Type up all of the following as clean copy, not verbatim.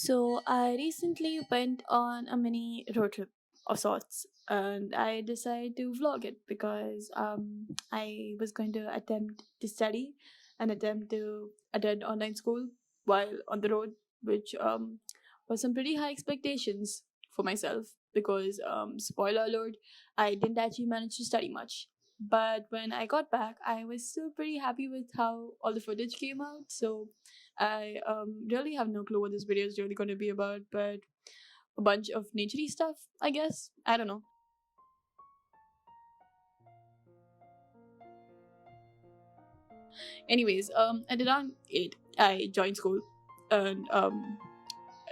So I recently went on a mini road trip of sorts, and I decided to vlog it because I was going to attempt to study and attempt to attend online school while on the road, which was some pretty high expectations for myself because spoiler alert, I didn't actually manage to study much. But when I got back, I was still pretty happy with how all the footage came out. So I really have no clue what this video is really going to be about, but a bunch of naturey stuff, I guess. I don't know. Anyways, at around 8, I joined school, and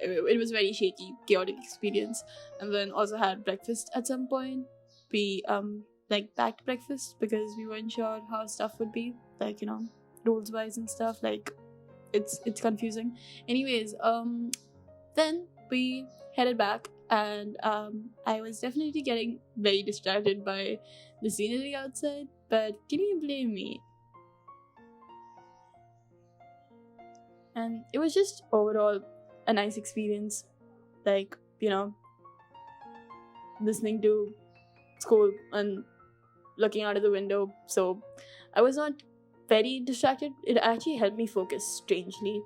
it was a very shaky, chaotic experience. And then also had breakfast at some point. We like packed breakfast because we weren't sure how stuff would be, like rules wise and stuff. Like it's confusing. Anyways, then we headed back, and I was definitely getting very distracted by the scenery outside. But can you blame me? And it was just overall a nice experience. Like listening to school and looking out of the window. So I was not very distracted. It actually helped me focus. Strangely,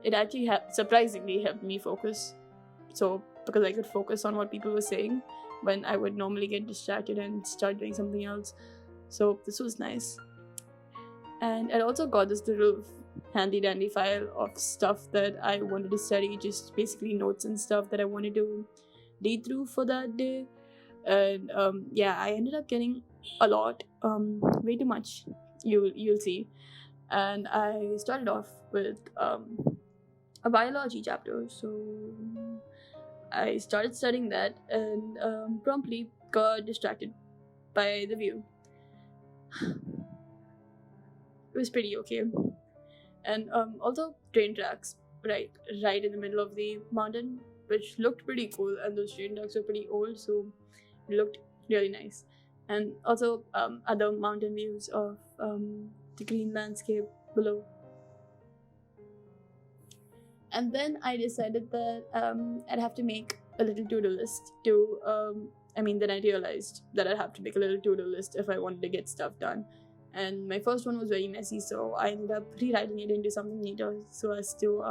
it actually surprisingly helped me focus. So because I could focus on what people were saying when I would normally get distracted and start doing something else. So this was nice. And I also got this little handy dandy file of stuff that I wanted to study, just basically notes and stuff that I wanted to read through for that day. And yeah, I ended up getting a lot, way too much. You'll see. And I started off with a biology chapter. So I started studying that and promptly got distracted by the view. It was pretty okay. And also train tracks, right in the middle of the mountain, which looked pretty cool. And those train tracks were pretty old, so it looked really nice. And also other mountain views of the green landscape below. And then I decided that I'd have to make a little to-do list to then I realized that I'd have to make a little to-do list if I wanted to get stuff done. And my first one was very messy, so I ended up rewriting it into something neater so as to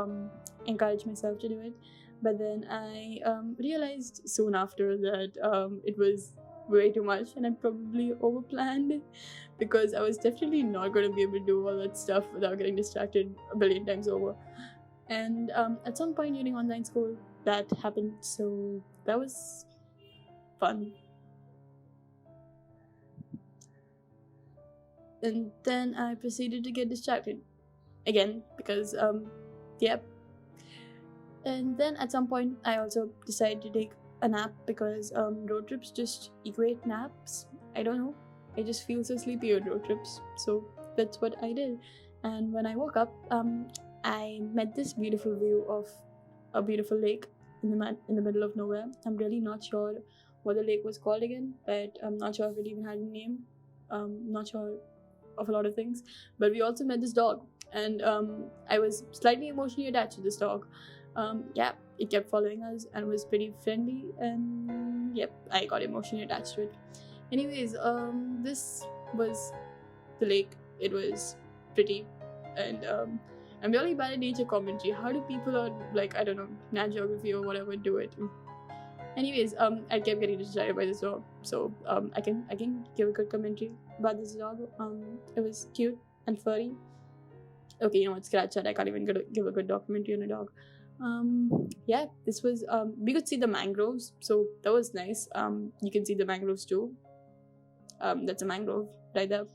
encourage myself to do it. But then I realized soon after that it was way too much and I probably overplanned because I was definitely not going to be able to do all that stuff without getting distracted a billion times over. And at some point during online school, that happened, so that was fun. And then I proceeded to get distracted again because, yep. And then at some point, I also decided to take a nap because road trips just equate naps. I don't know. I just feel so sleepy on road trips, so that's what I did. And when I woke up, I met this beautiful view of a beautiful lake in the middle of nowhere. I'm really not sure what the lake was called again, but I'm not sure if it even had a name. Not sure of a lot of things. But we also met this dog, and I was slightly emotionally attached to this dog. Yeah, it kept following us and was pretty friendly, and yep, I got emotionally attached to it. Anyways, this was the lake. It was pretty, and I'm really bad at nature commentary. How do people on I don't know, Nat Geography or whatever do it? Anyways, I kept getting distracted by this dog, so I can give a good commentary about this dog. It was cute and furry. Okay, you know what? Scratch that. I can't even give a good documentary on a dog. Yeah, this was we could see the mangroves, so that was nice. You can see the mangroves too. That's a mangrove right there.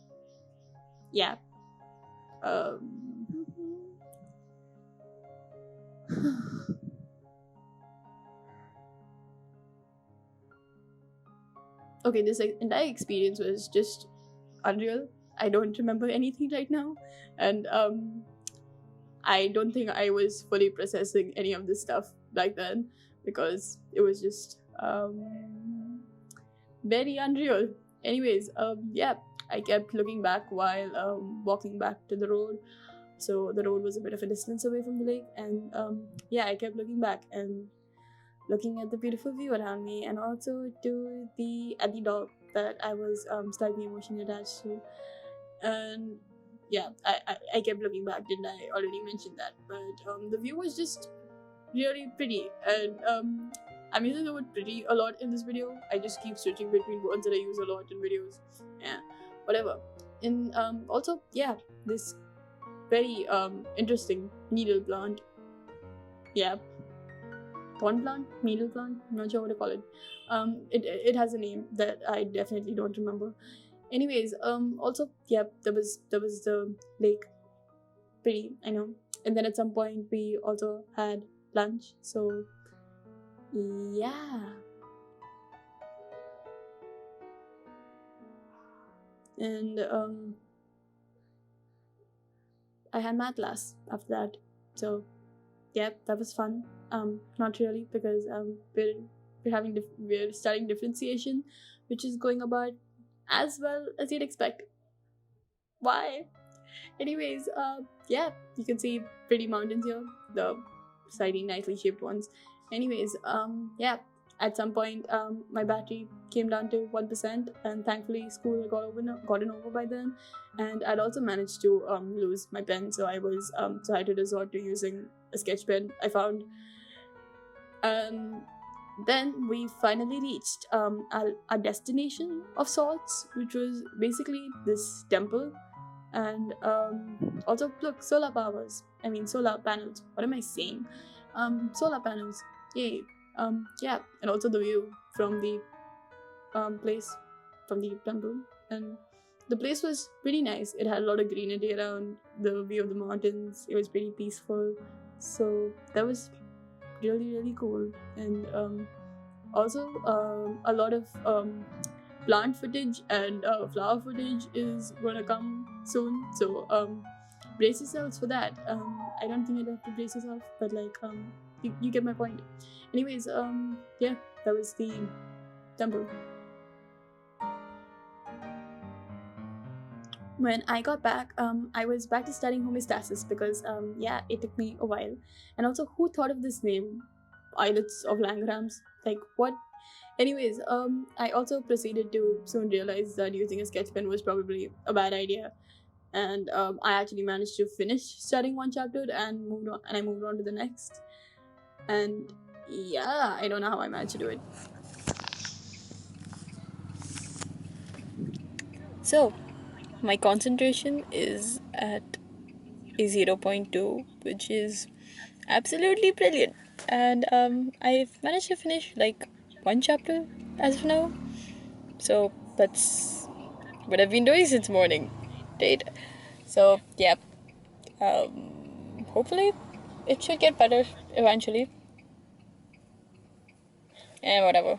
Yeah. Um. Okay, this entire experience was just unreal. I don't remember anything right now, and I don't think I was fully processing any of this stuff back then because it was just very unreal. Anyways, yeah, I kept looking back while walking back to the road. so the road was a bit of a distance away from the lake. And yeah, I kept looking back and looking at the beautiful view around me, and also to the dog that I was slightly emotionally attached to. And yeah, I kept looking back. Didn't I already mention that? But the view was just really pretty. And I'm using the word pretty a lot in this video. I just keep switching between words that I use a lot in videos. Yeah, whatever. And also, yeah, this very interesting needle plant. Yeah, pond plant, needle plant. I'm not sure what to call it. It has a name that I definitely don't remember. Anyways, also, yeah, there was the lake. Pretty, I know. And then at some point we also had lunch. So yeah. And I had math class after that. So yeah, that was fun. Not really, because we're studying differentiation, which is going about as well as you'd expect. Why? Anyways, yeah, you can see pretty mountains here, the slightly nicely shaped ones. Anyways, yeah, at some point, my battery came down to 1%, and thankfully school had gotten over by then. And I'd also managed to lose my pen, so I had to resort to using a sketch pen I found. Then we finally reached our destination of sorts, which was basically this temple. And also, look, solar panels. What am I saying? Solar panels. Yay. Yeah, and also the view from the place, from the temple. And the place was pretty nice. It had a lot of greenery around, the view of the mountains. It was pretty peaceful. So that was really, really cool. And also, a lot of plant footage and flower footage is gonna come soon. So brace yourselves for that. I don't think I'd have to brace yourself, but like you get my point. Anyways, yeah, that was the temple. When I got back, I was back to studying homeostasis because yeah, it took me a while. And also, who thought of this name, islets of Langrams? Like, what? Anyways, I also proceeded to soon realize that using a sketch pen was probably a bad idea. And I actually managed to finish studying one chapter and I moved on to the next. And yeah, I don't know how I managed to do it. So, my concentration is at a 0.2, which is absolutely brilliant. And I've managed to finish like one chapter as of now. So that's what I've been doing since morning, right? So yeah, hopefully it should get better eventually. And whatever.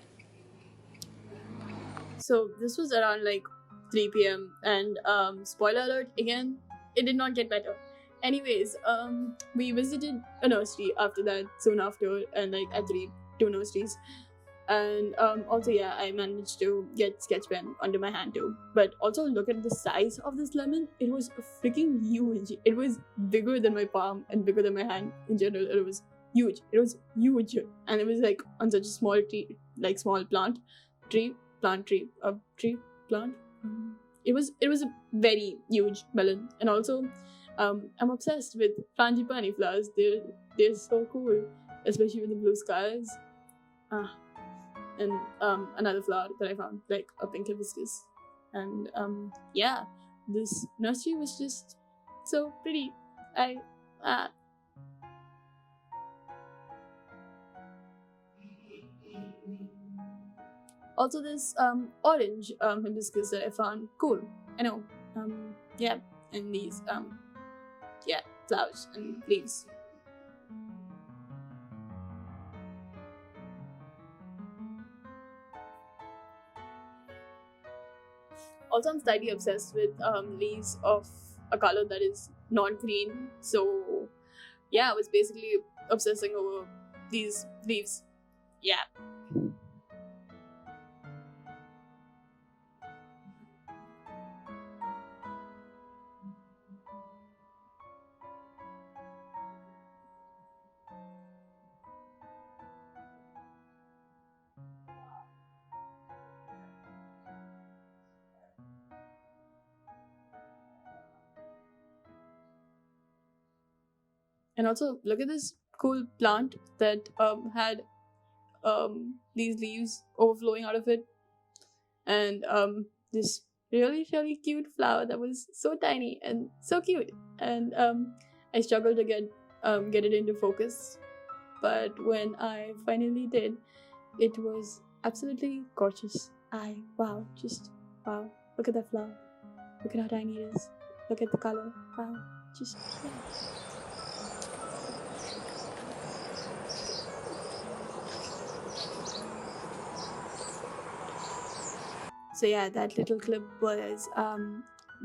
So this was around like 3 p.m. and spoiler alert again, it did not get better. Anyways, we visited a nursery after that, soon after, and like at 2 nurseries. And also, yeah, I managed to get sketch pen under my hand too. But also, look at the size of this lemon. It was freaking huge. It was bigger than my palm and bigger than my hand in general. It was huge. It was huge, and it was like on such a small tree, like small plant. It was a very huge melon. And also, I'm obsessed with frangipani flowers. They're so cool, especially with the blue skies. And another flower that I found, like a pink hibiscus. And yeah, this nursery was just so pretty. Also, this orange hibiscus that I found, cool. I know. Yeah, and these yeah, flowers and leaves. Also, I'm slightly obsessed with leaves of a color that is not green. So yeah, I was basically obsessing over these leaves. Yeah. And also, look at this cool plant that had these leaves overflowing out of it, and this really cute flower that was so tiny and so cute. And I struggled to get it into focus, but when I finally did, it was absolutely gorgeous. Just wow! Look at that flower. Look at how tiny it is. Look at the color. Wow! Just yeah. So yeah, that little clip was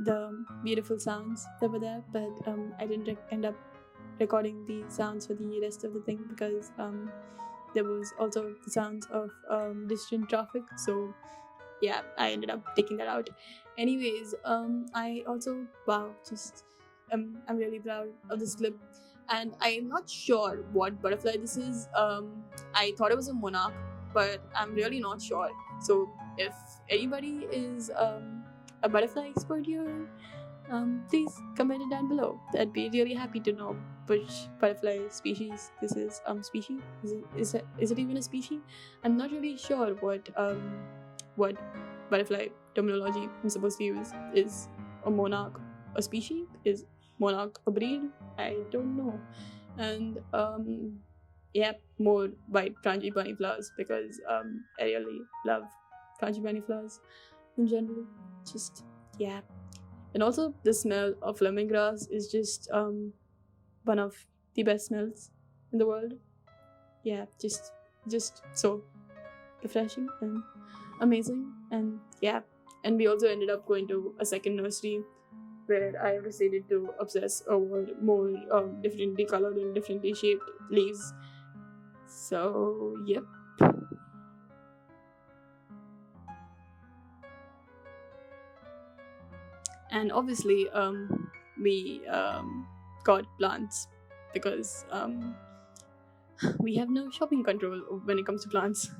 the beautiful sounds that were there, but I didn't end up recording the sounds for the rest of the thing because there was also the sounds of distant traffic. So yeah, I ended up taking that out. Anyways, I also just I'm really proud of this clip, and I'm not sure what butterfly this is. I thought it was a monarch, but I'm really not sure. So if anybody is a butterfly expert here, please comment it down below. I'd be really happy to know which butterfly species this is. Species? Is it even a species? I'm not really sure what butterfly terminology I'm supposed to use. Is a monarch a species? Is monarch a breed? I don't know. And yeah, more white frangipani flowers because I really love frangipani flowers in general. Just yeah. And also the smell of lemongrass is just one of the best smells in the world. Yeah, just so refreshing and amazing. And yeah, and we also ended up going to a second nursery where I proceeded to obsess over more differently colored and differently shaped leaves. So yep. And obviously we got plants because we have no shopping control when it comes to plants.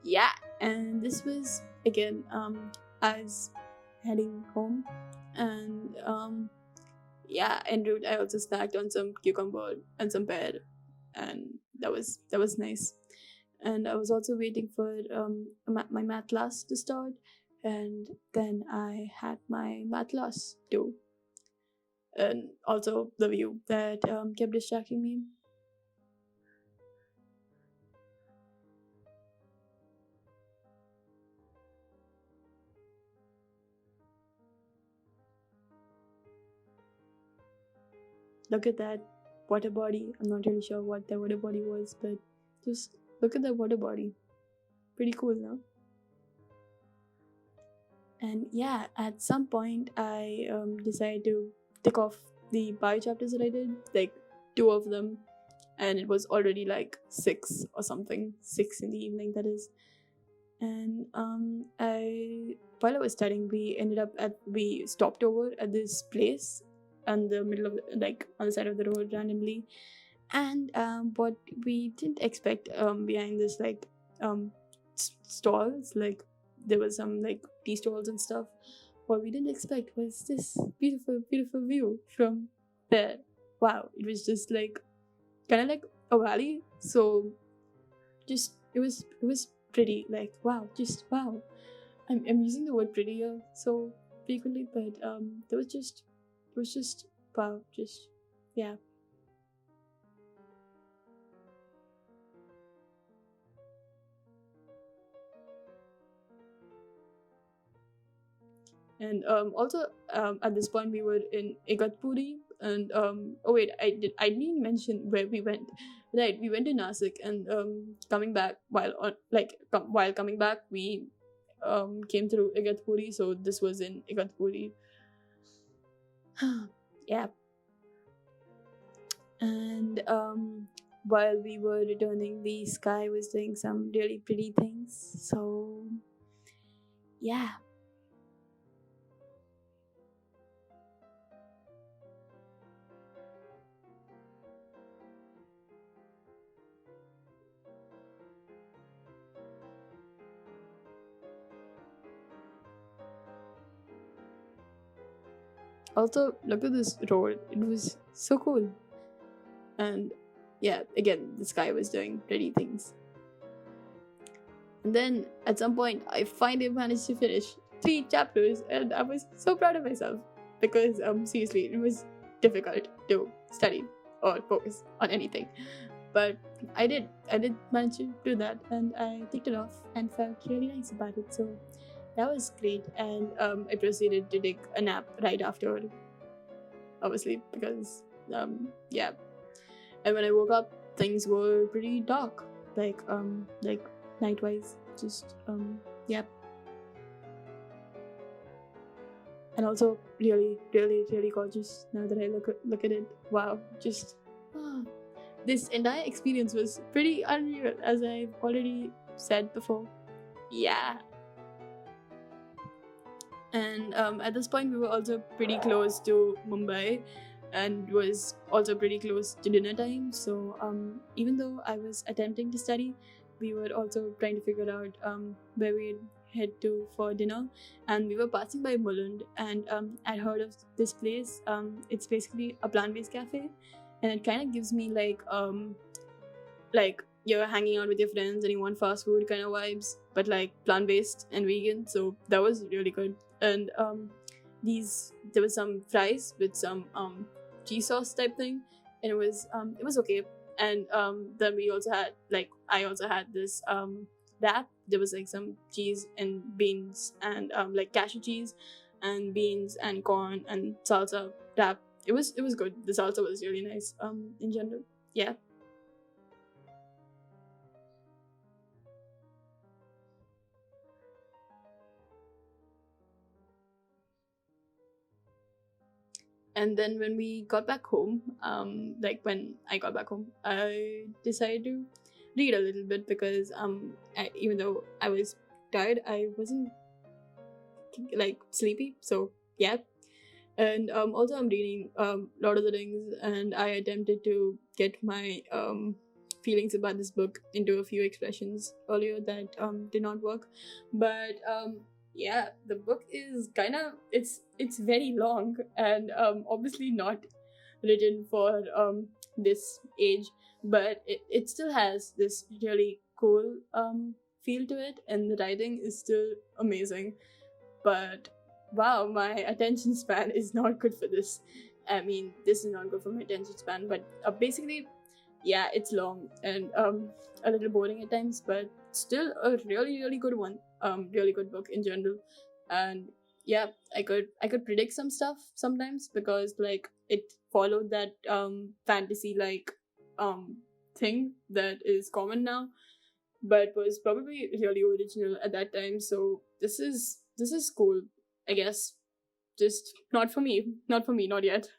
Yeah, and this was again as heading home, and yeah, en route I also snacked on some cucumber and some pear, and that was nice. And I was also waiting for my math class to start, and then I had my math class too, and also the view that kept distracting me. Look at that water body. I'm not really sure what that water body was, but just look at that water body. Pretty cool, no? And yeah, at some point, I decided to tick off the bio chapters that I did, like two of them, and it was already like 6 or something, 6 in the evening, that is. And while I was studying, we stopped over at this place on the middle of like on the side of the road randomly, and what we didn't expect behind this like stalls, like there was some like tea stalls and stuff. What we didn't expect was this beautiful view from there. Wow, it was just like kind of like a valley. So just it was pretty, like wow, just wow. I'm using the word pretty here so frequently, but it was just wow, just yeah. And also at this point we were in Igatpuri, and oh wait, I didn't mention where we went. Right, we went to Nasik, and coming back while coming back we came through Igatpuri, so this was in Igatpuri. Yeah. And while we were returning, the sky was doing some really pretty things. So yeah. Also, look at this road. It was so cool. And yeah, again, this guy was doing pretty things. And then at some point, I finally managed to finish 3 chapters, and I was so proud of myself because seriously, it was difficult to study or focus on anything. But I did manage to do that, and I ticked it off and felt really nice about it. So that was great. And I proceeded to take a nap right after, obviously, because yeah. And when I woke up, things were pretty dark, like nightwise. Just yeah. And also really, really, really gorgeous. Now that I look at it, wow, just. This entire experience was pretty unreal, as I've already said before. Yeah. And at this point, we were also pretty close to Mumbai, and was also pretty close to dinner time. So even though I was attempting to study, we were also trying to figure out where we'd head to for dinner. And we were passing by Mulund, and I'd heard of this place. It's basically a plant-based cafe, and it kind of gives me like you're hanging out with your friends and you want fast food kind of vibes, but like plant-based and vegan. So that was really good. And there was some fries with some cheese sauce type thing, and it was okay. And then we also had I also had this wrap. There was like some cheese and beans and like cashew cheese and beans and corn and salsa wrap. It was good. The salsa was really nice in general. Yeah. And then when we got back home, when I got back home, I decided to read a little bit because even though I was tired, I wasn't like sleepy. So yeah. And also I'm reading Lord of the Rings, and I attempted to get my feelings about this book into a few expressions earlier that did not work. But yeah, the book is kind of it's very long, and obviously not written for this age, but it still has this really cool feel to it, and the writing is still amazing. But wow, my attention span is not good for this. I mean, this is not good for my attention span, but basically, yeah, it's long and a little boring at times, but still a really, really good one. Really good book in general. And yeah, I could predict some stuff sometimes because like it followed that fantasy like thing that is common now, but was probably really original at that time. So this is cool, I guess. Just not for me, not yet.